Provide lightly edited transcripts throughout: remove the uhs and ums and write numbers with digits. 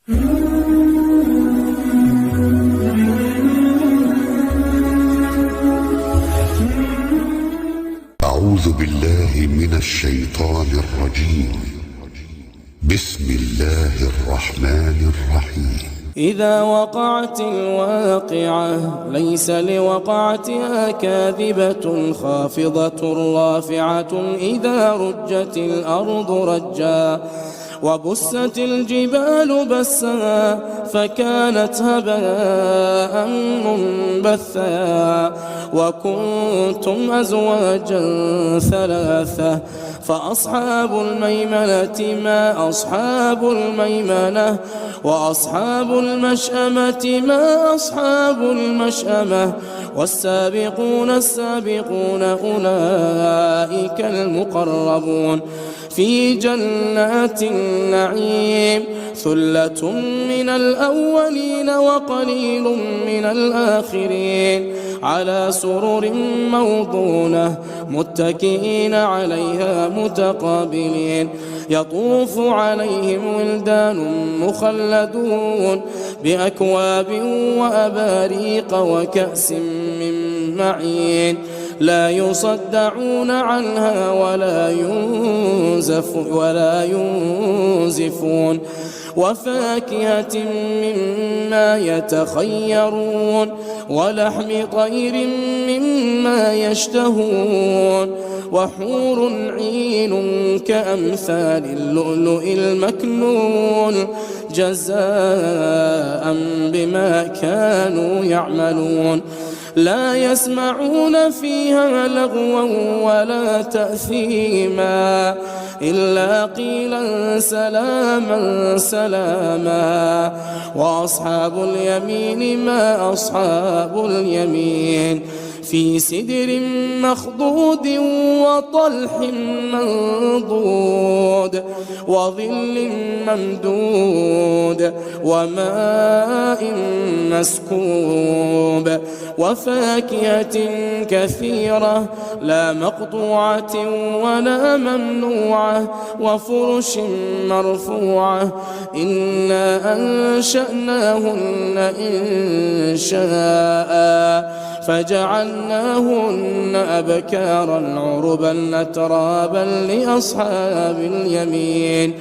أعوذ بالله من الشيطان الرجيم. بسم الله الرحمن الرحيم. إذا وقعت الواقعة ليس لوقعتها كاذبة خافضة رافعة إذا رجت الأرض رجا وبست الجبال بسا فكانت هباء منبثا وكنتم أزواجا ثلاثة فأصحاب الميمنة ما أصحاب الميمنة وأصحاب المشأمة ما أصحاب المشأمة والسابقون السابقون أولئك المقربون في جنات النعيم ثلة من الأولين وقليل من الآخرين على سرر موضونة متكئين عليها متقابلين يطوف عليهم ولدان مخلدون بأكواب وأباريق وكأس من معين لا يصدعون عنها ولا ينزفون وفاكهة مما يتخيرون ولحم طير مما يشتهون وحور عين كأمثال اللؤلؤ المكنون جزاء بما كانوا يعملون لا يسمعون فيها لغوا ولا تأثيما إلا قيلا سلاما سلاما وأصحاب اليمين ما أصحاب اليمين في سدر مخضود وطلح منضود وظل ممدود وماء مسكوب وفاكهة كثيرة لا مقطوعة ولا ممنوعة وفرش مرفوعة إنا أنشأناهن إن شاء فجعلناهن أبكارا عربا أترابا لأصحاب اليمين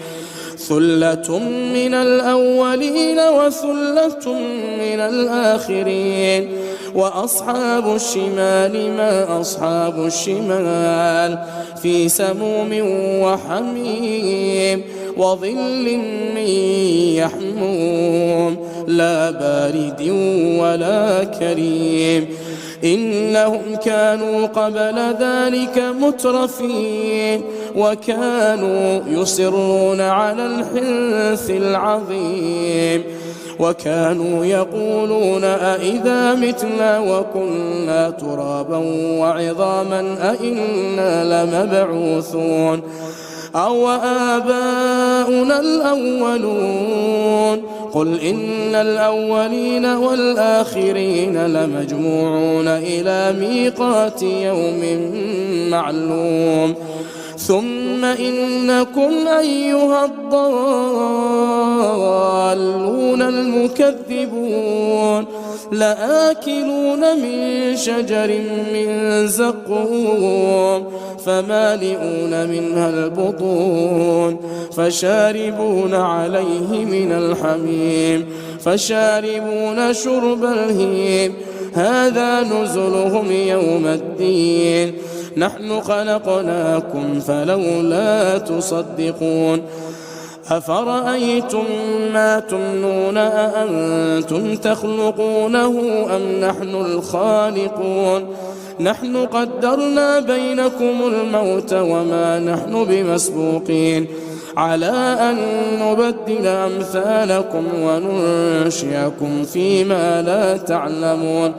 ثلة من الأولين وثلة من الآخرين وأصحاب الشمال ما أصحاب الشمال في سموم وحميم وظل من يحموم لا بارد ولا كريم إنهم كانوا قبل ذلك مترفين وكانوا يصرون على الحنث العظيم وكانوا يقولون أئذا متنا وكنا ترابا وعظاما أئنا لمبعوثون أو آباؤنا الأولون قل إن الأولين والآخرين لمجموعون إلى ميقات يوم معلوم ثم إنكم أيها الضالون المكذبون لآكلون من شجر من زقوم فمالئون منها البطون فشاربون عليه من الحميم فشاربون شرب الهيم هذا نزلهم يوم الدين نحن خلقناكم فلولا تصدقون أفرأيتم ما تمنون أأنتم تخلقونه أم نحن الخالقون نحن قدرنا بينكم الموت وما نحن بمسبوقين على أن نبدل أمثالكم وننشئكم فيما لا تعلمون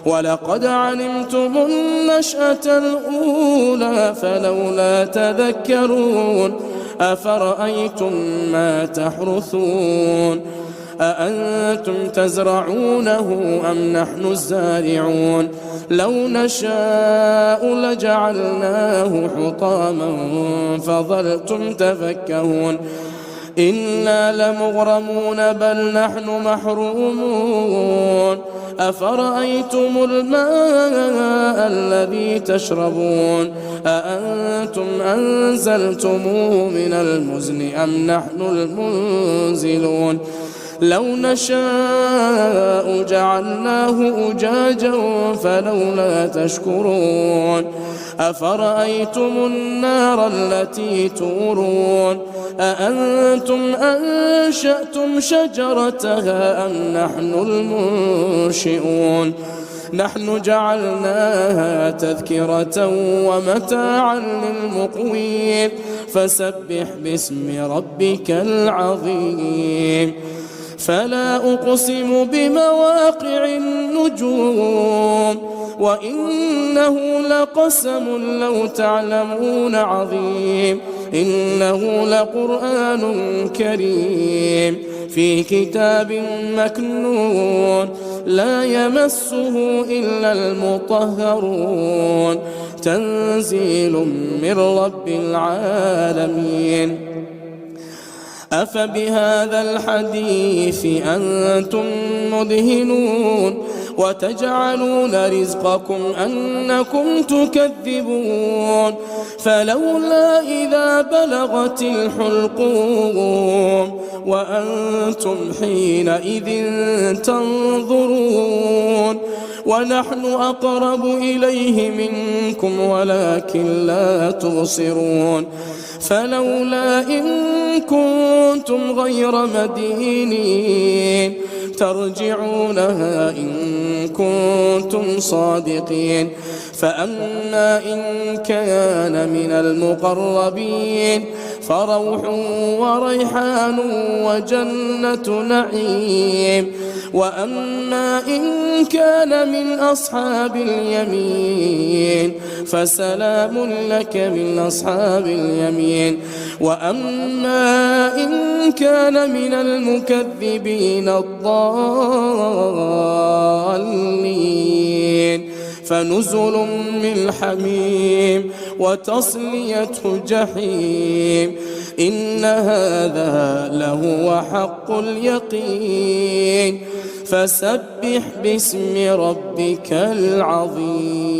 ولقد علمتم النشأة الأولى فلولا تذكرون أفرأيتم ما تحرثون أأنتم تزرعونه أم نحن الزارعون لو نشاء لجعلناه حطاما فظلتم تفكهون إنا لمغرمون بل نحن محرومون أفرأيتم الماء الذي تشربون أأنتم أنزلتموه من المزن أم نحن المنزلون لو نشاء جعلناه أجاجا فلولا تشكرون أفرأيتم النار التي تورون أأنتم أنشأتم شجرتها أم نحن المنشئون نحن جعلناها تذكرة ومتاعا للمقوين فسبح باسم ربك العظيم فلا أقسم بمواقع النجوم وإنه لقسم لو تعلمون عظيم إنه لقرآن كريم في كتاب مكنون لا يمسه إلا المطهرون تنزيل من رب العالمين أفبهذا الحديث أنتم مدهنون وتجعلون رزقكم أنكم تكذبون فلولا إذا بلغت الحلقوم وأنتم حينئذ تنظرون ونحن أقرب إليه منكم ولكن لا تبصرون فلولا إن كنتم غير مدينين ترجعونها إن كنتم صادقين فأما إن كان من المقربين فروح وريحان وجنة نعيم وأما إن كان من أصحاب اليمين فسلام لك من أصحاب اليمين وأما إن كان من المكذبين الضالين فنزل من حميم وتصلية جحيم إن هذا لهو حق اليقين فسبح باسم ربك العظيم.